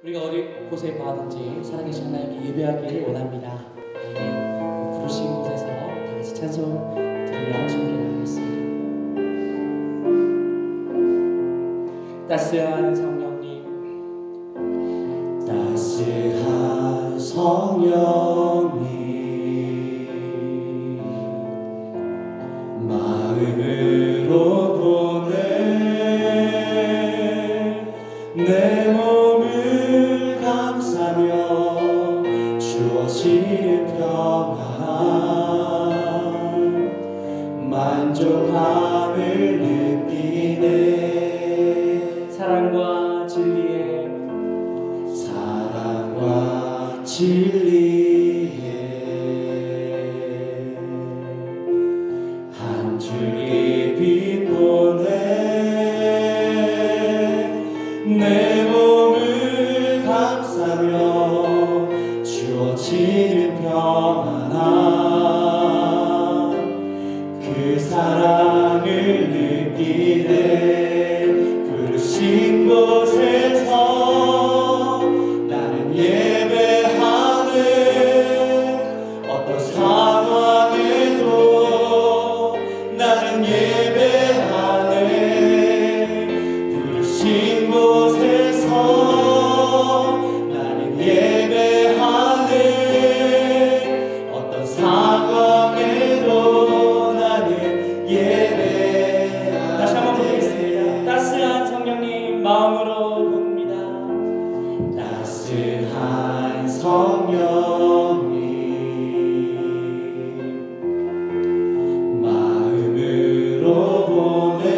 우리가 어디 곳에 가든지 살아계신 하나님께 예배하기를 원합니다. 부르신 곳에서 다 같이 찬송 들으며 주님께 나가겠습니다. 따스한 성령님, 따스한 성령님, 마음으로 보내 내 몸을 감싸며 주어진 평안 만족함을 느끼네. 사랑과 진리에 한 줄기 빛 보내 내 몸을 감싸며 주어지는 평안함 그 사랑을 느끼네. 부르신 곳에서 나는 예배하네. 어떤 상황에도 나는 예배하네. 부르신 곳에서 나는 예배하네. 어떤 상황에도 나는 예배하네. 다시 한번 부르겠습니다. 따스한 성령님 마음으로 봅니다. 따스한 성령님, 마음으로 보내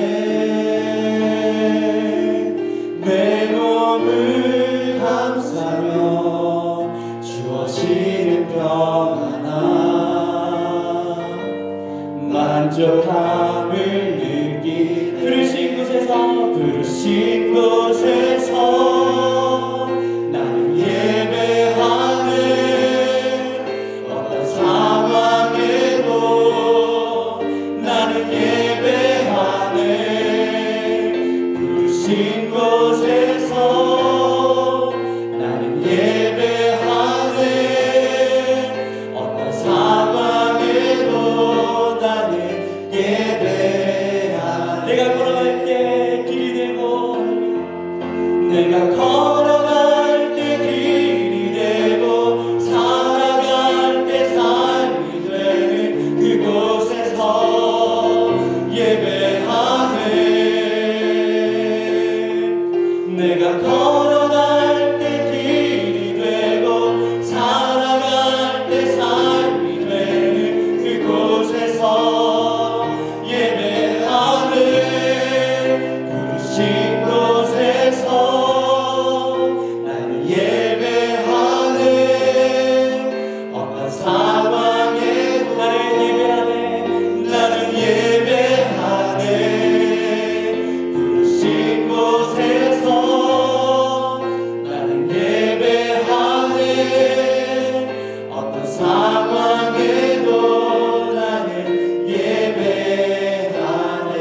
내 몸을 감싸며 주어지는 평안함 만족함을 느끼네. 부르신 곳에서 나는 예배하네. 어떤 상황에도 나는 예배하네. 부르신 곳에서 나는 예배하네. 어떤 상황에도 나는 예배하네. 내가 걸어갈 때 길이 되고 내가 걸어갈 때 길이 되고 살아갈 때 삶이 되는 그곳에서 예배하네. 내가 걸어갈 때 길이 되고 살아갈 때 삶이 되는 그곳에서 예배하네. 부르신 곳에서 나는 예배하네. 어떤 상황에도 나는 예배하네. 부르신 곳에서 나는 예배하네. 어떤 상황에도 나는 예배하네.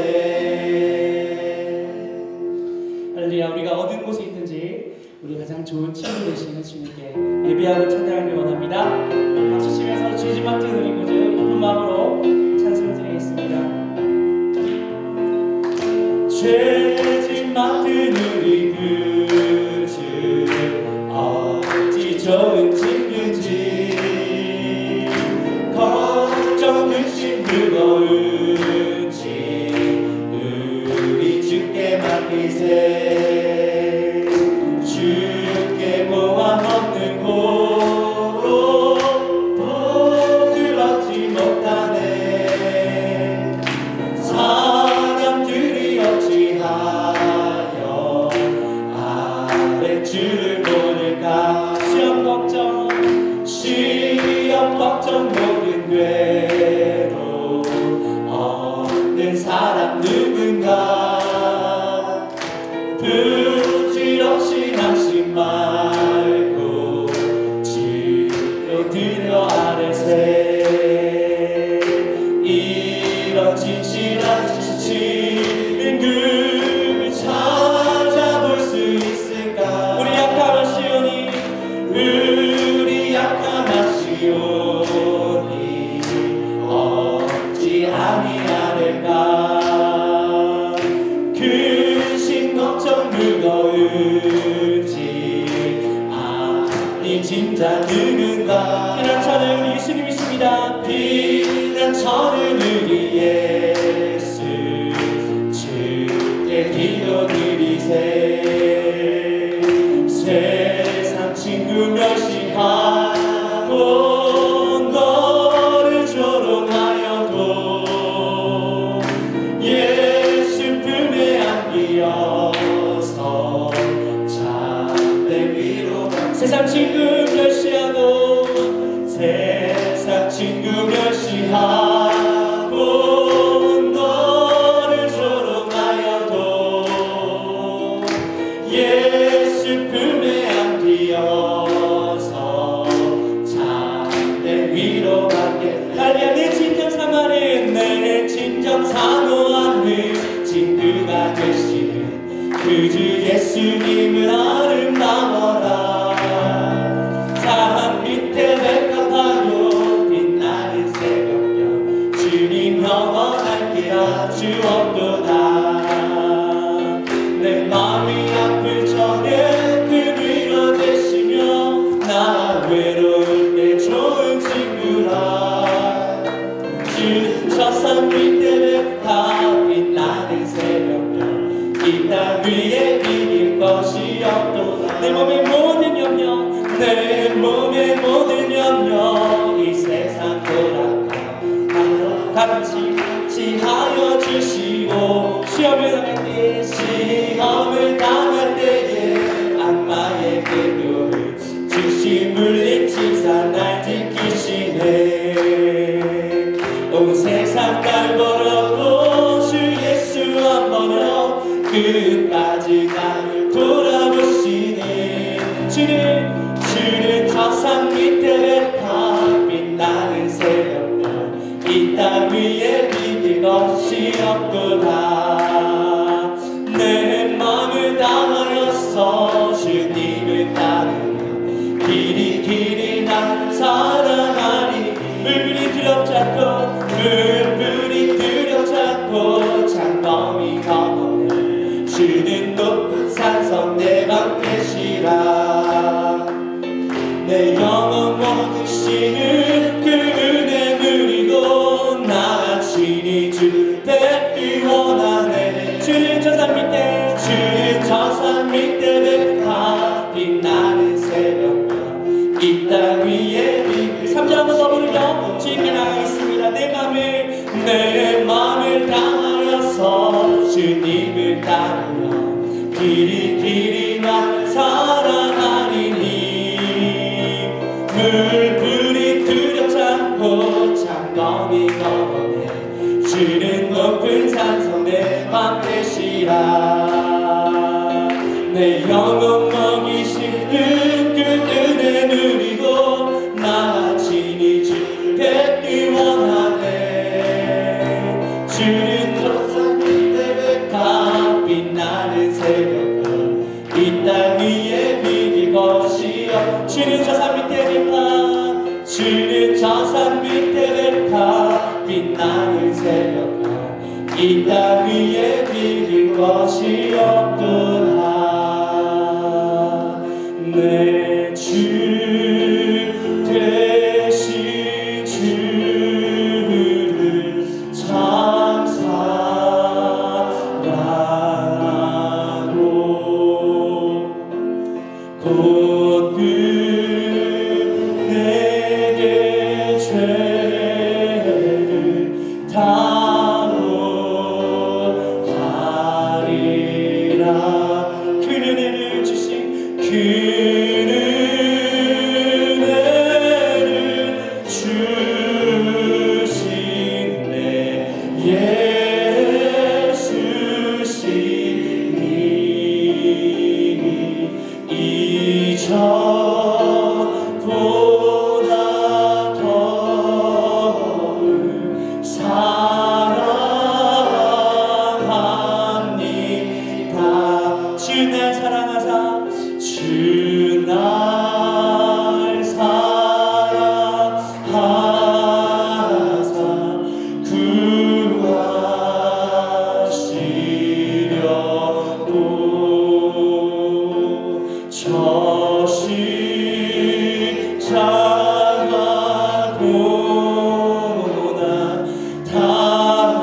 할렐루야. 우리가 어떤 곳에 있든지 우리 가장 좋은 친구 되시는 주님께 예배하고 찬양하길 원합니다. 박수 치면서 주님 맡은 우리 구주 기쁜 마음으로 찬송을 드리겠습니다. 죄짐 맡은 우리 구주 어찌 좋은 친구인지 걱정 근심 무거운 짐 우리 주께 맡기세. 주께 모아 없는 고로 복을 얻지 못하네. 사람들이 어찌하여 아랫줄을 모를까. 시험 걱정 모든 괴로 없는 사람 누군가. 부질없이 낙심 말고 주로 들여 아뢰세. 이런 진실한 지치는 그 찾아볼 수 있을까. 우리 약한 누군지 아니 진짜 누군가 피난처는 우리 예수님이십니다. 피난처는 우리 예수 주께 기도드리세 세상 친구 멸시하고 너를 조롱하여도 예수 품에 안기어서 참된 위로 세상 친구 멸시하고 세상 친구 멸시하고 너를 조롱하여도 예수 품에 안기어서 참된 위로받게 할렐루야. 내 진정 사모하는 내 진정 사모하는 친구가 되시는 그 주 예수님을 아름다워라 산 밑에 백합하여 빛나는 새벽별 주님 영원한 길아 주옵도다 내 마음이 아플 적에 그 위로 되시며 나 외로울 때 좋은 친구라 주 저산 밑에 백합 빛나는 새벽별 이 땅 위에 이길 것이 없도다 내 몸의 모든 염려 내 몸의 모든 염려 이 세상 돌아가 같이 지하여 주시고 시험을 당할 때 시험을 당할 때에 악마의 궤도를 즉시 물리치사 날 지키시네 온 세상 날 벌어도 주 예수 한 번으로 끝까지 나를 돌아보시네 주는 저 산 밑에 백합 빛나는 새벽별 이 땅 위에 비길 것이 없도다 내 마음을 다하여서 주님을 따르며 길이 날 사랑하리 물불이 두렵잡고 장검이 검었네 주는 높은 산성 내 방패시라 내 영혼 먹으시는 그 은혜 누리고 나 친히 주를 뵙기 원하네 주는 저 산 밑에 백합 빛나는 새벽별 이 땅 위에 비길 3절 한번 더 부르며 주님께 나가겠습니다. 내 맘을 다하여서 주님을 따르며 길이 날 사랑하리니 물불이 두렵잖고 장검이 검어내 주는 높은 산성 내 방패시라 내 영혼 먹이시는 그 은혜 누리고 나 친히 주를 뵙기 원하네 주는 저 산 밑에 백합 빛나는 새벽별 이 땅 위에 비길 것이 없 주는 저 산 밑에 백합 주는 저 산 밑에 백합 빛나는 새벽별 이 땅 위에 비길 것이 없도다 내 주 대신 주를 참 사랑하고 곧 내게 죄를 다하리라 그 은혜를 주신 그 은혜를 주신 내 예수시니 이전보다 더욱 사랑합니다 주 날 사랑하사 주 날 사랑하사 구하시려고 저 십자가 고난 당하셨도다.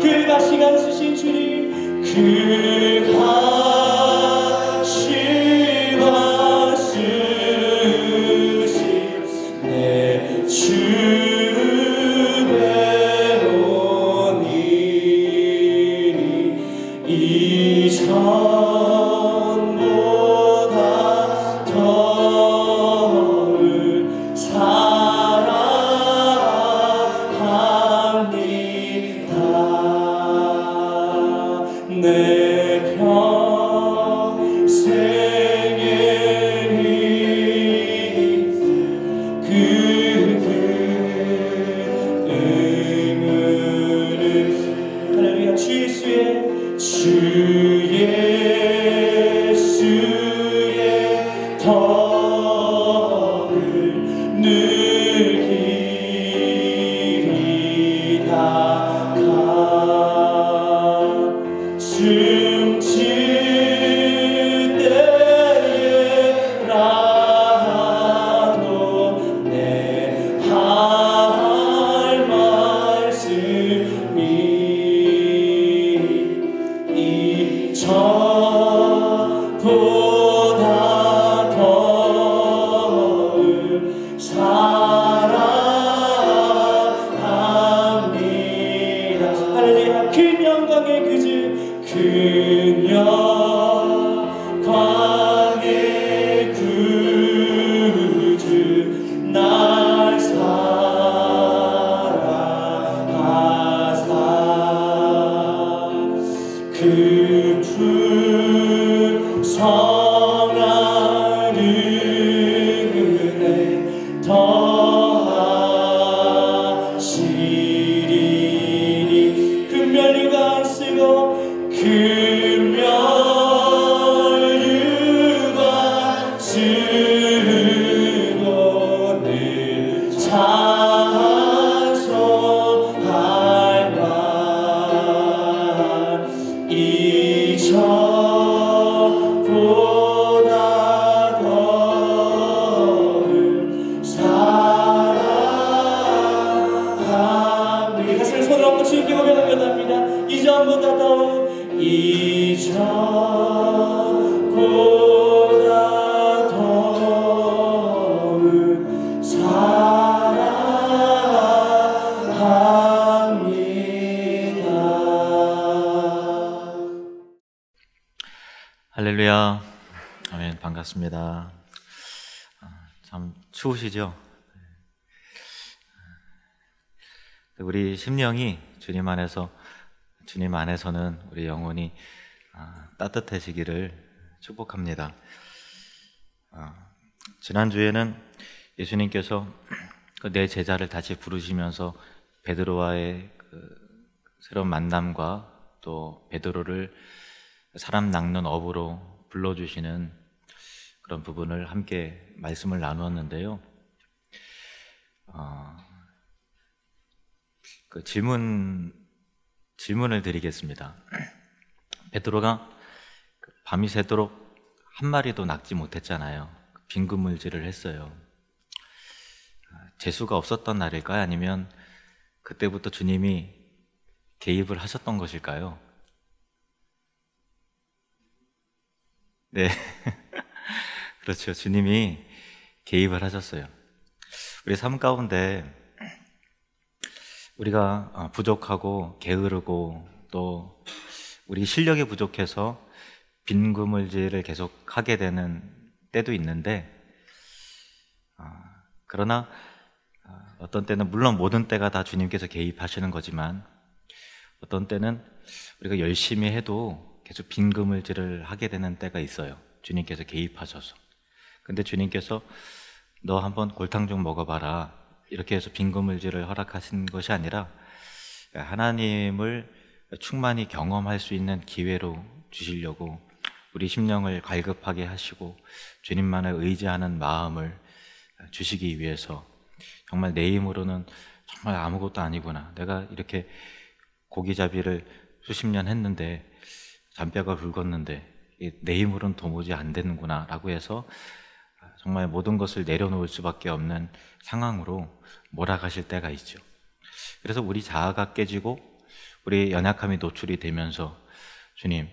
그가 시간 쓰신 주님, 그가 시간 쓰신 내 주배로니 이전보다 더를 사랑합니다. 내 평생의 그 의무를 할렐루야. 주 예수의 덕을 늘 길이 닦아 숨질 때에라도 내 할 말씀이 이전보다 더을 사랑합니다. 할렐루야. 큰 영광의 그주, 큰 영광의 구주 날 사랑하사 그 풍성한 은혜 더하시리니 금면류관 쓰고 금면류관 쓰고 늘 찬송할 말 이전보다 더을 사랑합니다. 우리 가슴을 손을 얹고 주님께 고백합니다. 이전보다 더욱, 이전보다 더을 사랑합니다. 할렐루야. 아멘. 반갑습니다. 참 추우시죠? 우리 심령이 주님 안에서는 우리 영혼이 따뜻해지기를 축복합니다. 지난주에는 예수님께서 내 제자를 다시 부르시면서 베드로와의 새로운 만남과 또 베드로를 사람 낚는 어부로 불러주시는 그런 부분을 함께 말씀을 나누었는데요. 질문을 드리겠습니다. 베드로가 밤이 새도록 한 마리도 낚지 못했잖아요. 빈그물질을 했어요. 재수가 없었던 날일까요? 아니면 그때부터 주님이 개입을 하셨던 것일까요? 네. 그렇죠. 주님이 개입을 하셨어요. 우리 삶 가운데 우리가 부족하고 게으르고 또 우리 실력이 부족해서 빈그물질을 계속 하게 되는 때도 있는데, 그러나 어떤 때는 물론 모든 때가 다 주님께서 개입하시는 거지만 어떤 때는 우리가 열심히 해도 계속 빈그물질을 하게 되는 때가 있어요. 주님께서 개입하셔서. 근데 주님께서 너 한번 골탕 좀 먹어봐라 이렇게 해서 빈그물질을 허락하신 것이 아니라 하나님을 충만히 경험할 수 있는 기회로 주시려고 우리 심령을 갈급하게 하시고 주님만을 의지하는 마음을 주시기 위해서, 정말 내 힘으로는 정말 아무것도 아니구나, 내가 이렇게 고기잡이를 수십 년 했는데 잔뼈가 굵었는데 내 힘으로는 도무지 안 되는구나 라고 해서 정말 모든 것을 내려놓을 수밖에 없는 상황으로 몰아가실 때가 있죠. 그래서 우리 자아가 깨지고 우리 연약함이 노출이 되면서 주님,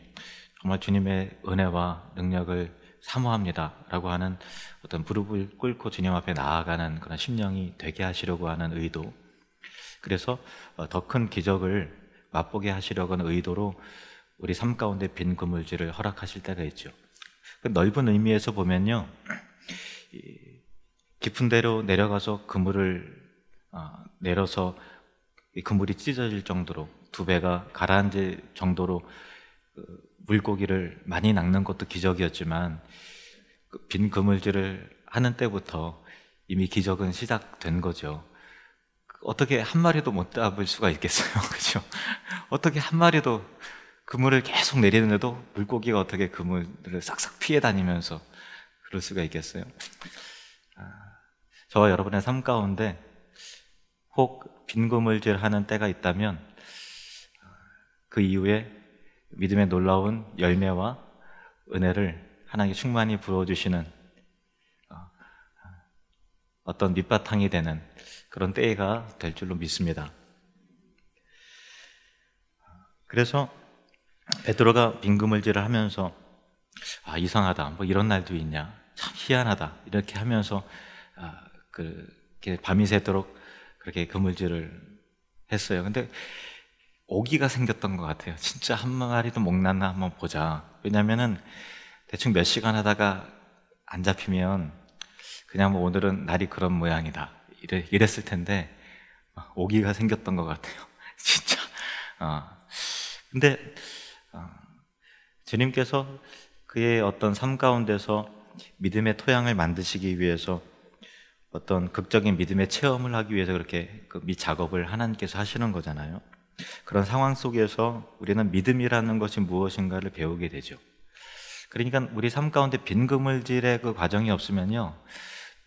정말 주님의 은혜와 능력을 사모합니다 라고 하는 어떤 무릎을 꿇고 주님 앞에 나아가는 그런 심령이 되게 하시려고 하는 의도, 그래서 더 큰 기적을 맛보게 하시려고 하는 의도로 우리 삶 가운데 빈 그물질을 허락하실 때가 있죠. 그 넓은 의미에서 보면요, 깊은 데로 내려가서 그물을 내려서 이 그물이 찢어질 정도로, 두 배가 가라앉을 정도로 물고기를 많이 낚는 것도 기적이었지만 빈 그물질을 하는 때부터 이미 기적은 시작된 거죠. 어떻게 한 마리도 못 잡을 수가 있겠어요? 그죠? 어떻게 한 마리도 그물을 계속 내리는데도 물고기가 어떻게 그물을 싹싹 피해 다니면서 그럴 수가 있겠어요? 저와 여러분의 삶 가운데 혹 빈 그물질 하는 때가 있다면 그 이후에 믿음의 놀라운 열매와 은혜를 하나님께 충만히 부어주시는 어떤 밑바탕이 되는 그런 때가 될 줄로 믿습니다. 그래서 베드로가 빈 그물질을 하면서 이상하다, 뭐 이런 날도 있냐, 참 희한하다 이렇게 하면서 그렇게 밤이 새도록 그렇게 그물질을 했어요. 근데 오기가 생겼던 것 같아요. 진짜 한 마리도 못 났나 한번 보자. 왜냐면은 대충 몇 시간 하다가 안 잡히면 그냥 뭐 오늘은 날이 그런 모양이다 이랬을 텐데 오기가 생겼던 것 같아요. 진짜. 근데 주님께서 그의 어떤 삶 가운데서 믿음의 토양을 만드시기 위해서 어떤 극적인 믿음의 체험을 하기 위해서 그렇게 그 작업을 하나님께서 하시는 거잖아요. 그런 상황 속에서 우리는 믿음이라는 것이 무엇인가를 배우게 되죠. 그러니까 우리 삶 가운데 빈 그물질의 그 과정이 없으면요,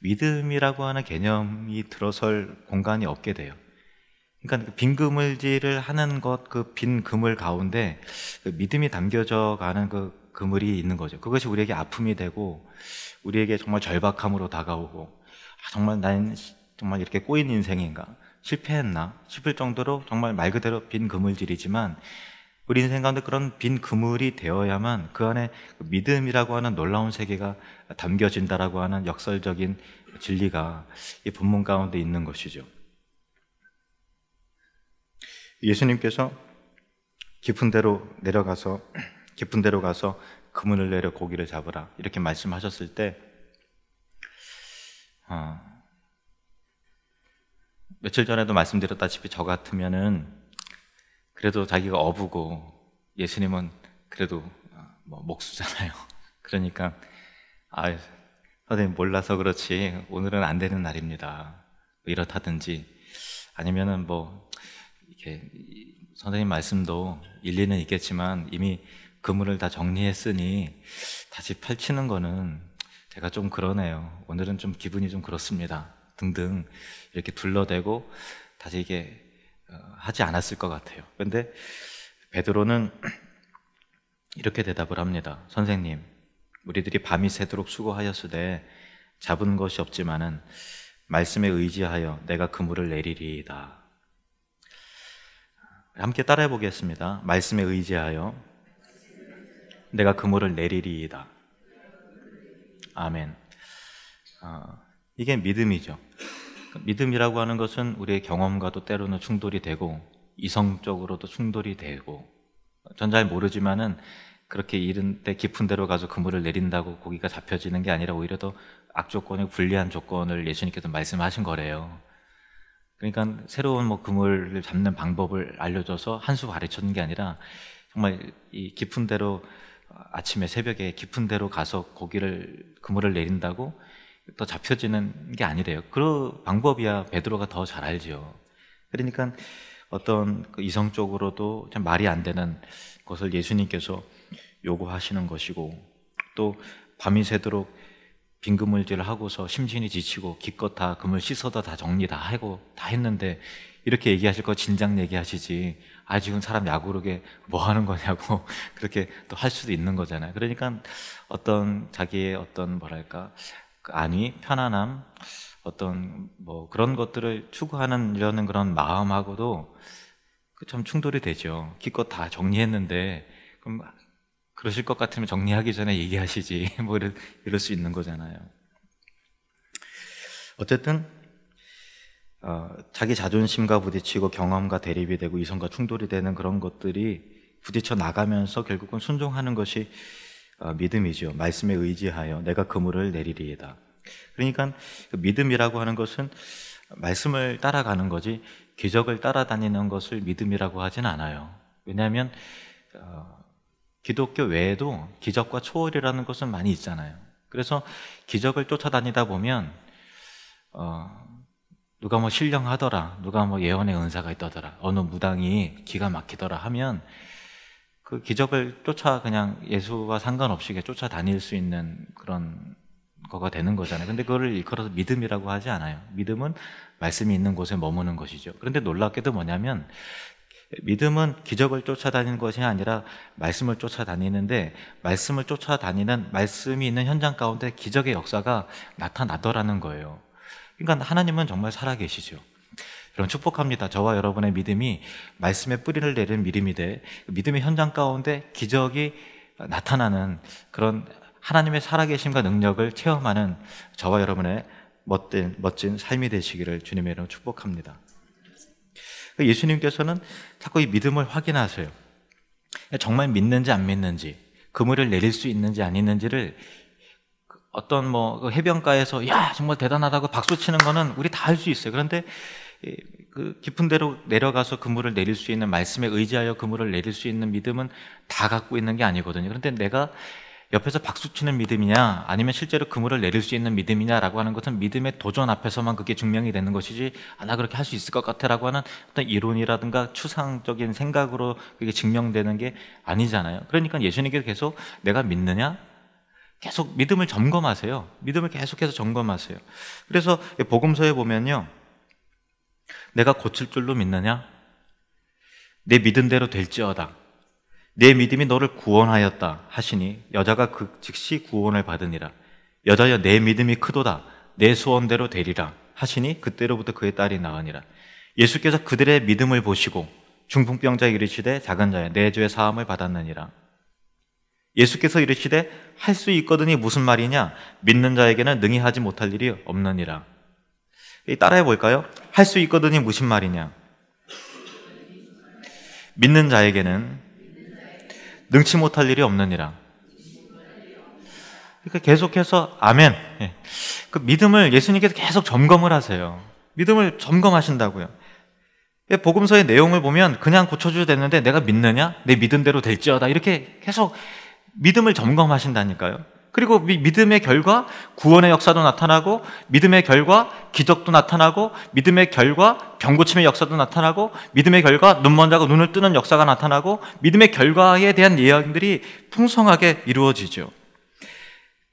믿음이라고 하는 개념이 들어설 공간이 없게 돼요. 그러니까 빈 그물질을 하는 것, 그 빈 그물 가운데 그 믿음이 담겨져 가는 그 그물이 있는 거죠. 그것이 우리에게 아픔이 되고 우리에게 정말 절박함으로 다가오고 정말 난 정말 이렇게 꼬인 인생인가, 실패했나 싶을 정도로 정말 말 그대로 빈 그물질이지만 우리 인생 가운데 그런 빈 그물이 되어야만 그 안에 믿음이라고 하는 놀라운 세계가 담겨진다라고 하는 역설적인 진리가 이 본문 가운데 있는 것이죠. 예수님께서 깊은 데로 가서 그물을 내려 고기를 잡으라 이렇게 말씀하셨을 때 며칠 전에도 말씀드렸다시피 저 같으면은 그래도 자기가 어부고 예수님은 그래도 목수잖아요. 그러니까 선생님 몰라서 그렇지 오늘은 안 되는 날입니다 이렇다든지, 아니면은 이렇게 선생님 말씀도 일리는 있겠지만 이미 그물을 다 정리했으니 다시 펼치는 거는 제가 좀 그러네요, 오늘은 좀 기분이 좀 그렇습니다 등등 이렇게 둘러대고 다시 이게 하지 않았을 것 같아요. 그런데 베드로는 이렇게 대답을 합니다. 선생님, 우리들이 밤이 새도록 수고하였으되 잡은 것이 없지만은 말씀에 의지하여 내가 그물을 내리리이다. 함께 따라해 보겠습니다. 말씀에 의지하여 내가 그물을 내리리이다. 아멘. 이게 믿음이죠. 믿음이라고 하는 것은 우리의 경험과도 때로는 충돌이 되고 이성적으로도 충돌이 되고, 전 잘 모르지만은 그렇게 이른 때 깊은 데로 가서 그물을 내린다고 고기가 잡혀지는 게 아니라 오히려 더 악조건이고 불리한 조건을 예수님께서 말씀하신 거래요. 그러니까 새로운 그물을 잡는 방법을 알려줘서 한 수 가르쳤는 게 아니라 정말 이 깊은 데로 아침에 새벽에 깊은 데로 가서 그물을 내린다고 더 잡혀지는 게 아니래요. 그 방법이야 베드로가 더 잘 알죠. 그러니까 어떤 이성적으로도 참 말이 안 되는 것을 예수님께서 요구하시는 것이고, 또 밤이 새도록 빈그물질을 하고서 심신이 지치고 기껏 다 그물 씻어도 다 정리 다 하고 다 했는데 이렇게 얘기하실 거 진작 얘기하시지. 지금 사람 야구르게 뭐 하는 거냐고 그렇게 또 할 수도 있는 거잖아요. 그러니까 어떤 자기의 어떤 뭐랄까 안위, 편안함, 어떤 뭐 그런 것들을 추구하는 그런 마음하고도 참 충돌이 되죠. 기껏 다 정리했는데 그럼 그러실 것 같으면 정리하기 전에 얘기하시지 뭐 이럴 수 있는 거잖아요. 어쨌든 자기 자존심과 부딪히고 경험과 대립이 되고 이성과 충돌이 되는 그런 것들이 부딪혀 나가면서 결국은 순종하는 것이 믿음이죠. 말씀에 의지하여 내가 그물을 내리리이다. 그러니까 그 믿음이라고 하는 것은 말씀을 따라가는 거지 기적을 따라다니는 것을 믿음이라고 하진 않아요. 왜냐하면 기독교 외에도 기적과 초월이라는 것은 많이 있잖아요. 그래서 기적을 쫓아다니다 보면 누가 뭐 신령하더라, 누가 뭐 예언의 은사가 있더라, 어느 무당이 기가 막히더라 하면 그 기적을 그냥 예수와 상관없이 쫓아다닐 수 있는 그런 거가 되는 거잖아요. 근데 그거를 일컬어서 믿음이라고 하지 않아요. 믿음은 말씀이 있는 곳에 머무는 것이죠. 그런데 놀랍게도 뭐냐면 믿음은 기적을 쫓아다니는 것이 아니라 말씀을 쫓아다니는데 말씀을 쫓아다니는 말씀이 있는 현장 가운데 기적의 역사가 나타나더라는 거예요. 그러니까 하나님은 정말 살아계시죠. 여러분 축복합니다. 저와 여러분의 믿음이 말씀에 뿌리를 내리는 믿음이 돼 믿음의 현장 가운데 기적이 나타나는 그런 하나님의 살아계심과 능력을 체험하는 저와 여러분의 멋진 삶이 되시기를 주님의 이름으로 축복합니다. 예수님께서는 자꾸 이 믿음을 확인하세요. 정말 믿는지 안 믿는지, 그물을 내릴 수 있는지 안 있는지를 어떤 뭐 해변가에서 야 정말 대단하다고 박수 치는 거는 우리 다 할 수 있어요. 그런데 그 깊은 데로 내려가서 그물을 내릴 수 있는, 말씀에 의지하여 그물을 내릴 수 있는 믿음은 다 갖고 있는 게 아니거든요. 그런데 내가 옆에서 박수 치는 믿음이냐 아니면 실제로 그물을 내릴 수 있는 믿음이냐라고 하는 것은 믿음의 도전 앞에서만 그게 증명이 되는 것이지 나 그렇게 할 수 있을 것 같아 라고 하는 어떤 이론이라든가 추상적인 생각으로 그게 증명되는 게 아니잖아요. 그러니까 예수님께서 계속 내가 믿느냐? 계속 믿음을 점검하세요. 믿음을 계속해서 점검하세요. 그래서 복음서에 보면요, 내가 고칠 줄로 믿느냐? 내 믿은 대로 될지어다. 내 믿음이 너를 구원하였다 하시니 여자가 그 즉시 구원을 받으니라. 여자여 내 믿음이 크도다. 내 소원대로 되리라 하시니 그때로부터 그의 딸이 나으니라. 예수께서 그들의 믿음을 보시고 중풍병자에 이르시되 작은 자야 내 죄의 사함을 받았느니라. 예수께서 이르시되 할 수 있거든이 무슨 말이냐? 믿는 자에게는 능히 하지 못할 일이 없느니라. 따라해 볼까요? 할 수 있거든이 무슨 말이냐? 믿는 자에게는 능치 못할 일이 없느니라. 그러니까 계속해서 아멘. 그 믿음을 예수님께서 계속 점검을 하세요. 믿음을 점검하신다고요. 복음서의 내용을 보면 그냥 고쳐줘도 되는데 내가 믿느냐? 내 믿은 대로 될지어다. 이렇게 계속 믿음을 점검하신다니까요. 그리고 믿음의 결과 구원의 역사도 나타나고, 믿음의 결과 기적도 나타나고, 믿음의 결과 병고침의 역사도 나타나고, 믿음의 결과 눈먼 자가 눈을 뜨는 역사가 나타나고, 믿음의 결과에 대한 예언들이 풍성하게 이루어지죠.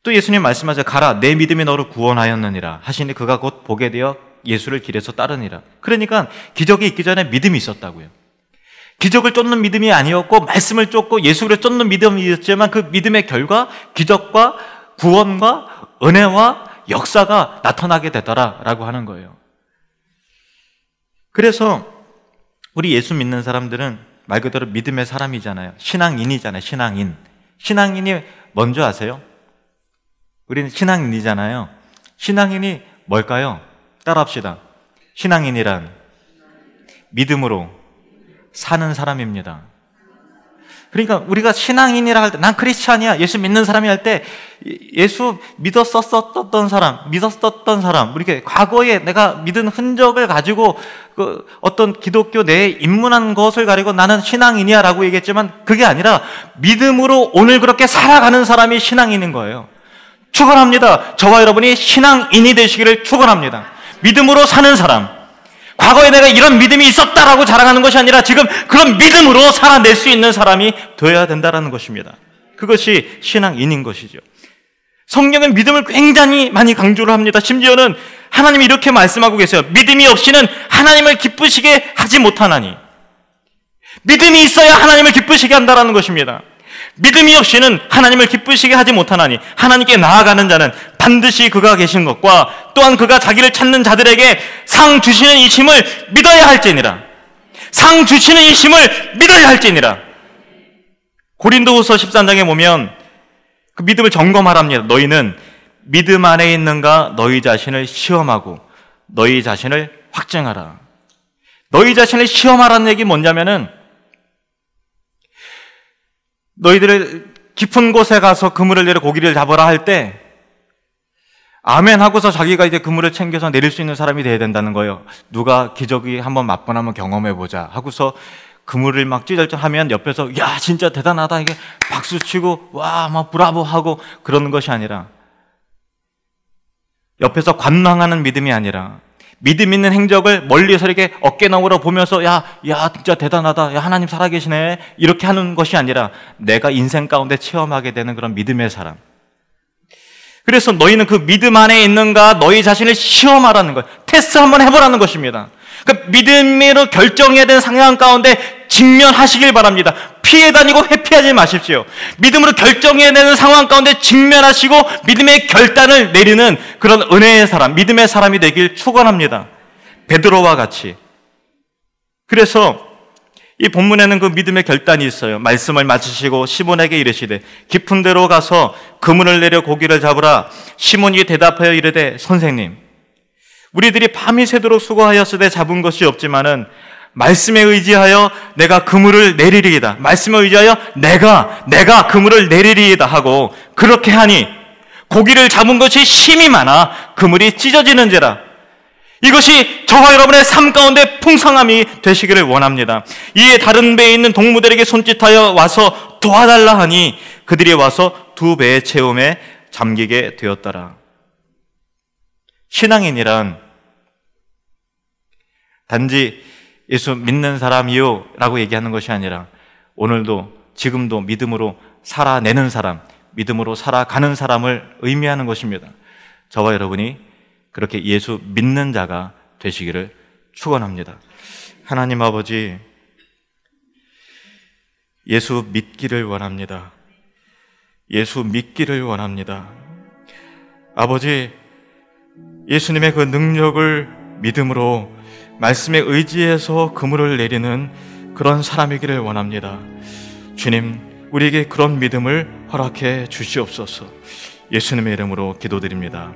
또 예수님 말씀하세요. 가라 내 믿음이 너를 구원하였느니라 하시니 그가 곧 보게 되어 예수를 길에서 따르니라. 그러니까 기적이 있기 전에 믿음이 있었다고요. 기적을 쫓는 믿음이 아니었고 말씀을 쫓고 예수를 쫓는 믿음이었지만 그 믿음의 결과 기적과 구원과 은혜와 역사가 나타나게 되더라라고 하는 거예요. 그래서 우리 예수 믿는 사람들은 말 그대로 믿음의 사람이잖아요. 신앙인이잖아요. 신앙인이 뭔지 아세요? 우리는 신앙인이잖아요. 신앙인이 뭘까요? 따라합시다. 신앙인이란 믿음으로 사는 사람입니다. 그러니까 우리가 신앙인이라 할 때, 난 크리스찬이야, 예수 믿는 사람이 할 때, 예수 믿었었던 사람, 이렇게 과거에 내가 믿은 흔적을 가지고 그 어떤 기독교 내에 입문한 것을 가지고 나는 신앙인이야 라고 얘기했지만 그게 아니라 믿음으로 오늘 그렇게 살아가는 사람이 신앙인인 거예요. 축원합니다. 저와 여러분이 신앙인이 되시기를 축원합니다. 믿음으로 사는 사람. 과거에 내가 이런 믿음이 있었다라고 자랑하는 것이 아니라 지금 그런 믿음으로 살아낼 수 있는 사람이 되어야 된다는 것입니다. 그것이 신앙인인 것이죠. 성경은 믿음을 굉장히 많이 강조를 합니다. 심지어는 하나님이 이렇게 말씀하고 계세요. 믿음이 없이는 하나님을 기쁘시게 하지 못하나니. 믿음이 있어야 하나님을 기쁘시게 한다는 것입니다. 믿음이 없이는 하나님을 기쁘시게 하지 못하나니 하나님께 나아가는 자는 반드시 그가 계신 것과 또한 그가 자기를 찾는 자들에게 상 주시는 이심을 믿어야 할지니라. 상 주시는 이심을 믿어야 할지니라. 고린도후서 13장에 보면 그 믿음을 점검하랍니다. 너희는 믿음 안에 있는가 너희 자신을 시험하고 너희 자신을 확증하라. 너희 자신을 시험하라는 얘기 뭐냐면은 너희들의 깊은 곳에 가서 그물을 내려 고기를 잡으라 할 때 아멘 하고서 자기가 이제 그물을 챙겨서 내릴 수 있는 사람이 돼야 된다는 거예요. 누가 기적이 한번 맛보나면 경험해보자 하고서 그물을 막 찌잘하면 옆에서 야 진짜 대단하다 이게 박수치고 와 막 브라보 하고 그러는 것이 아니라 옆에서 관망하는 믿음이 아니라 믿음 있는 행적을 멀리서 이렇게 어깨너머로 보면서 야 진짜 대단하다 야 하나님 살아계시네 이렇게 하는 것이 아니라 내가 인생 가운데 체험하게 되는 그런 믿음의 사람. 그래서 너희는 그 믿음 안에 있는가 너희 자신을 시험하라는 거예요. 테스트 한번 해보라는 것입니다. 그 믿음으로 결정해야 되는 상황 가운데 직면하시길 바랍니다. 피해 다니고 회피하지 마십시오. 믿음으로 결정해야 되는 상황 가운데 직면하시고 믿음의 결단을 내리는 그런 은혜의 사람, 믿음의 사람이 되길 축원합니다. 베드로와 같이. 그래서 이 본문에는 그 믿음의 결단이 있어요. 말씀을 마치시고 시몬에게 이르시되 깊은 데로 가서 그물을 내려 고기를 잡으라. 시몬이 대답하여 이르되 선생님 우리들이 밤이 새도록 수고하였으되 잡은 것이 없지만은 말씀에 의지하여 내가 그물을 내리리이다. 말씀에 의지하여 내가 그물을 내리리이다 하고 그렇게 하니 고기를 잡은 것이 심이 많아 그물이 찢어지는지라. 이것이 저와 여러분의 삶 가운데 풍성함이 되시기를 원합니다. 이에 다른 배에 있는 동무들에게 손짓하여 와서 도와달라 하니 그들이 와서 두 배의 체험에 잠기게 되었더라. 신앙인이란 단지 예수 믿는 사람이요 라고 얘기하는 것이 아니라 오늘도 지금도 믿음으로 살아내는 사람, 믿음으로 살아가는 사람을 의미하는 것입니다. 저와 여러분이 그렇게 예수 믿는 자가 되시기를 축원합니다. 하나님 아버지, 예수 믿기를 원합니다. 예수 믿기를 원합니다. 아버지, 예수님의 그 능력을 믿음으로 말씀에 의지해서 그물을 내리는 그런 사람이기를 원합니다. 주님, 우리에게 그런 믿음을 허락해 주시옵소서. 예수님의 이름으로 기도드립니다.